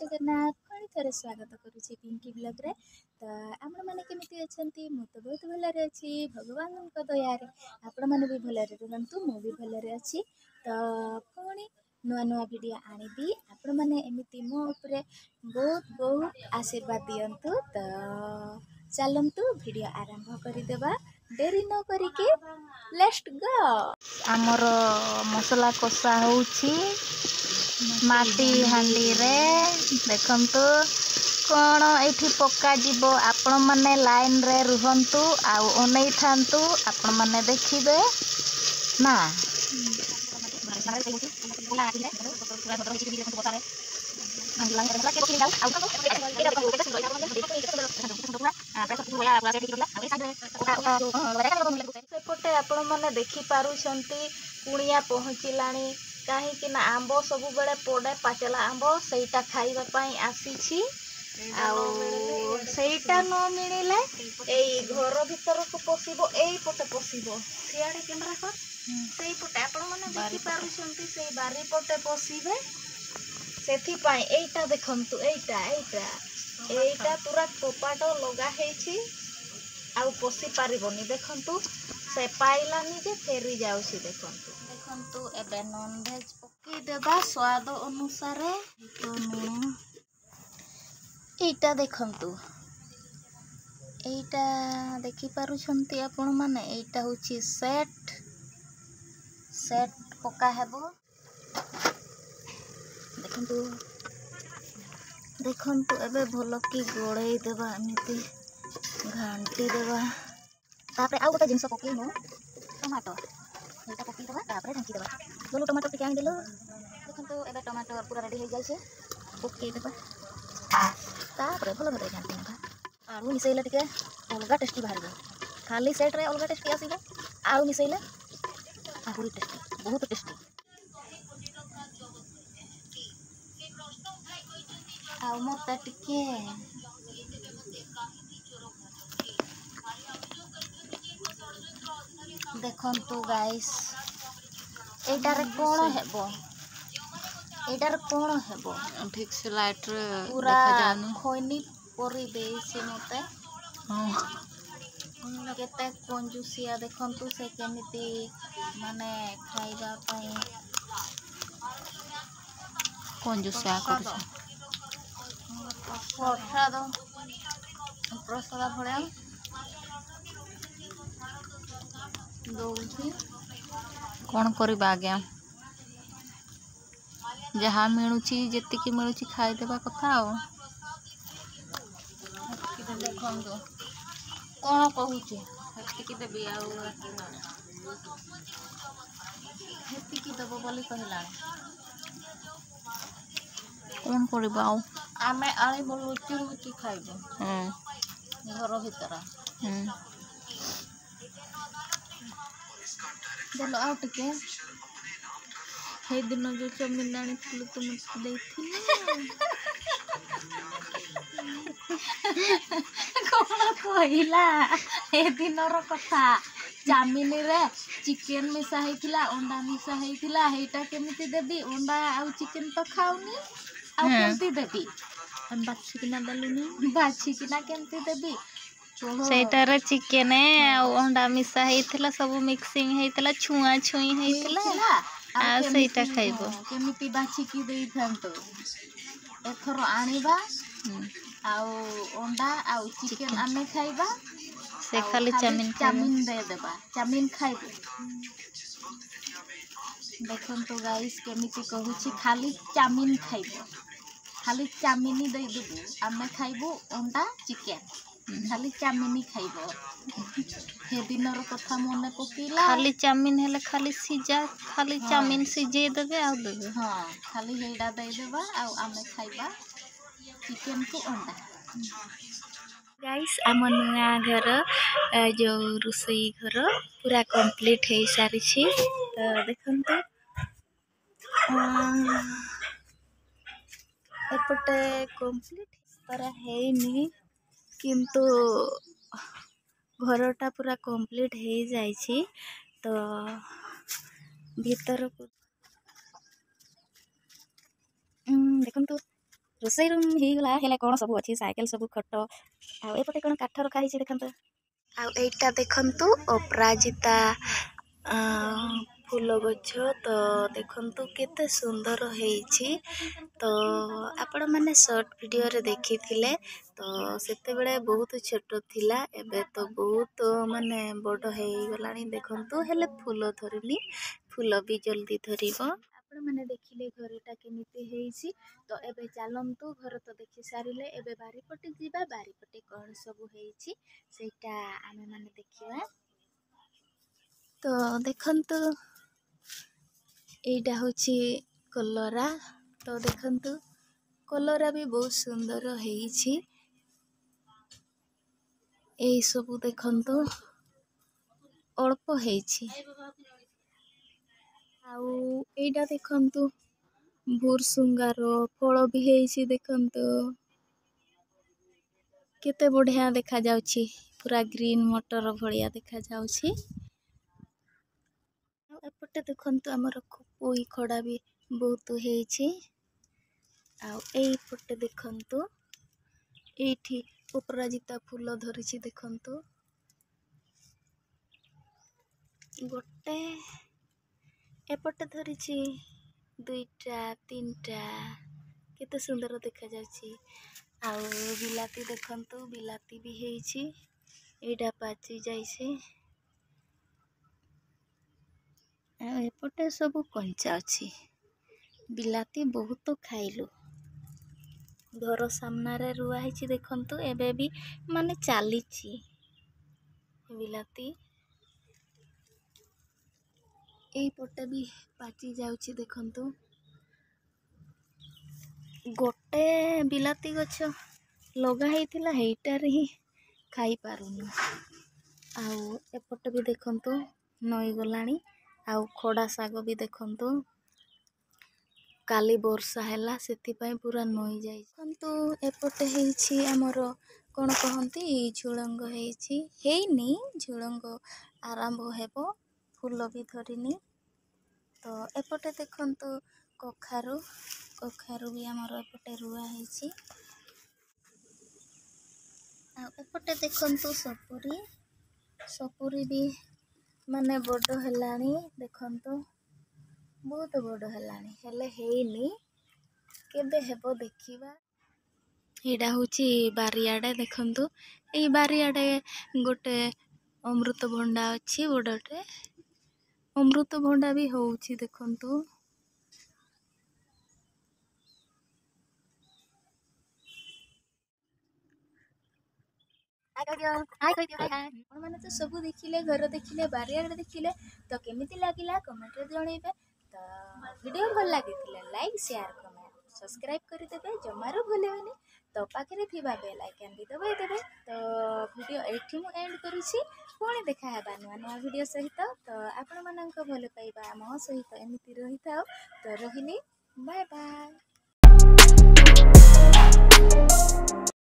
जगन्नाथ पुणी थे स्वागत करुच्ची पिंकी ब्लॉग रे। तो आपण मैंने केमी अच्छा मु तो बहुत भलरे अच्छी भगवान दयार आपण मैंने भी भलरे रुहतु मु भी भलरे अच्छी। तो पुणी नुआ नुआ वीडियो आनिबी आपण मैंने एमती मो उपरे बहुत बहुत आशीर्वाद दियंतु। तो चलतु वीडियो आरंभ करदेबा देरी न करिके लेट्स गो। आमर मसला कषा होउछि माटी हांडी रे देखंतु कौन एठी पक्का जीवो आपण माने लाइन रे रुहंतु आउ ओनै थांतु आपण माने देखिबे ना। सेपटे आपण माने देखि पारुछंती कुणिया पहुँचिलाणी कहीं ना आंब सब बेले पड़े पाचला आंब सेटा खाइबा पई आसीछि सेटा न मिले एई घर भीतर को पसिबो एई पटे पसिबो सियाडे कैमरा कर सेई पटे आपण माने देखि पारुछंती सेई बारी पटे पसिबे सेथि पई एईटा देखंतु एईटा एईटा एईटा पूरा कपाट लगा हेछि आउ पसि पारिबोनी देखंतु से पाइलानी जे फेरी जाउछि देखंतु देखंतु एबे नॉन वेज पक्की देबा स्वाद अनुसार तो लुण एटा देखंतु एटा देखि पारुछंती आपण माने एटा होछि सेट सेट पक्का हेबो देखंतु देखंतु एबे भलो की गोळेई देबा एमिति घांटी देबा तापरे आउ गोटे जिंस पकेइनो टमाटो एटा पकेइ देबा तापरे ढांकी देबा बोलो टमाटो टिके आनि देलो देखंतु एबे टमाटो पूरा रेडी हो जाइछे पकेइ देबा तापरे भलो भलो घांटी देबा आलू मिसैले टिके अलगा टेस्टी बाहरबो खाली सेट रे अलगा टेस्टी आसीबो आलू मिसैले आहुरी टेस्टी बहुत टेस्टी आउ मते टिके देखंतु गाइस एटारे कोन हेबो एटारे कोन हेबो ठीक से लाइट रे पूरा देखा जानी खोइनी परी देछि मते हां केते कंजूसिया देखंतु से केमिति माने खाइबा पई कंजूसिया करछ प्रसाद भलिया दौथि कौन करबा आज्ञा जहाँ मिलुची जेतिकी मिलुची खाई देबा कथा आ देखंतु कौन कहूची हेतिकी देबी आ हेतिकी देबो बोली कहला कौन करबा आमे आली लुचि लुचि खाइबो घर भीतर बोलो आउ टिके हे दिन जो चमिन आनी थलु तुम देथिल कोन कहिला हे दिन रो कथा चामिन रे चिकन मिसा हेतिला अंडा मिसा हेतिला हेटा केमिति देबी अंडा आउ चिकन तो खाउनी आउ केमिति देबी बाछि किना दलुनी बाछि किना केमिति देबी सेटारे चिकन आ अंडा मिसा हेतिला सब मिक्सिंग हेतिला छुआ छुई हेतिला आ सेटा खाइबो केमिति बाछि की देई थांतो एथर आनिबा आउ अंडा आउ चिकन आमे खाइबा से खाली चामिन दे देबा चामिन खाइबो देखंतु गाइस केमिति कहूची खाली चामिन खाइबो खाली चामिनी दे देबो आमे खाइबो अंडा चिकन खाली चामिनी खाइबो हे दिनर कथा मने पकेला खाली चामिन हेले खाली सिजा खाली चामिन सिजे देबे आ देबे हां खाली हेडा दे देबा आ आमे खाइबा चिकन को अंडा गाइस आम नुआ घर जो रुसई घर पूरा कंप्लीट हो सारी तो देखंतु एपटे कंप्लीट पर हेनी किंतु घरटा पूरा कंप्लीट हो जाइछि तो भीतर को देखंतु रोसई रूम हो गला हेले कौन सब अच्छी साइकेल सब खट आ एपटे कौन काठ रखा है देखते आ एटा देखंतु अपराजिता फूल गछ तो देखंतु केते सुंदर हेछि तो आपण माने शॉर्ट वीडियो रे देखि थिले तो सेते बेले बहुत छोट थिला एबे तो बहुत माने बड़ हे गलानी देखंतु हेले फूल धरनी फूल भी जल्दी धरिबो आपण माने देखिले घरटा केमिति हेछि तो एबे चलंतु घर तो देखि सारिले एबे बारीपटे जीवा बारीपटे कौन सब हेछि सेटा आमे माने देखिबा तो देखंतु एटा होछि कलरा तो देखंतु कलरा भी बहुत सुंदर हेछि ए सब देखंतु अल्प हेछि आउ एटा देखंतु भुरसुंगार फल भी हेछि देखंतु केते बढ़िया देखा जाउछि पूरा ग्रीन मटर भलिया देखा जाउछि एपटे देखंतु हमर कोई खड़ा भी बहुत हेछि आ एई पटे देखंतु एठी अपराजिता फूल धरिछि देखंतु गोटे एपटे धरिछि दुईटा तीनटा केते सुंदर देखा जाउछि आ बिलाती देखंतु बिलाती भी हेछि एडा पाची जाइछि एपटे सब कंचा अछि बिलाती बहुत खाइलु घर सामना रे रुआ हेछि देखंतु एबे भी माने चालीछि बिलाती एई पटे भी पाची जाउछि देखंतु गोटे बिलाती गछ लगा हेतिला हेइटार ही खाई पारुनु आउ एपटे भी देखंतु नई गलानी आउ खड़ा साग भी देखंतु काली वर्षा हैला सेति पई पूरा नई जाई देखंतु एपटे हेछि हमर कोन कहंती झुलंग हेछि हेइनी झुलंग आरंभ हेबो फूल भी धरिनी तो एपटे देखंतु कखारु कखारु भी हमर एपटे रुआ हेछि आ एपटे देखंतु सपुरी सपुरी भी माने बड़ हेलानी देखंतु बहुत बड़ हेलानी हेले हेइनी केबे हेबो देखिबा एडा होची बारियाडे देखंतु एई बारियाडे गोटे अमृत भंडा अछि बडटे अमृत भंडा भी होउची देखंतु माने तो सब देखिले घर देखिले बारियाडे देखिले तो केमिति लागिला कमेंट रे जणैबे तो वीडियो भल लागितिले लाइक शेयर कमेंट सब्सक्राइब करि देबे जमारो भूलेबेनी तो पाखरे थिबा बेल आइकन भी दबाई देबे तो वीडियो एठी मु एंड करूछि पुणी देखा हेबा नुआ वीडियो सहित तो आपण मानक भल पाइबा मो सहित एमिति रहिथाओ तो रहिली बाय बाय।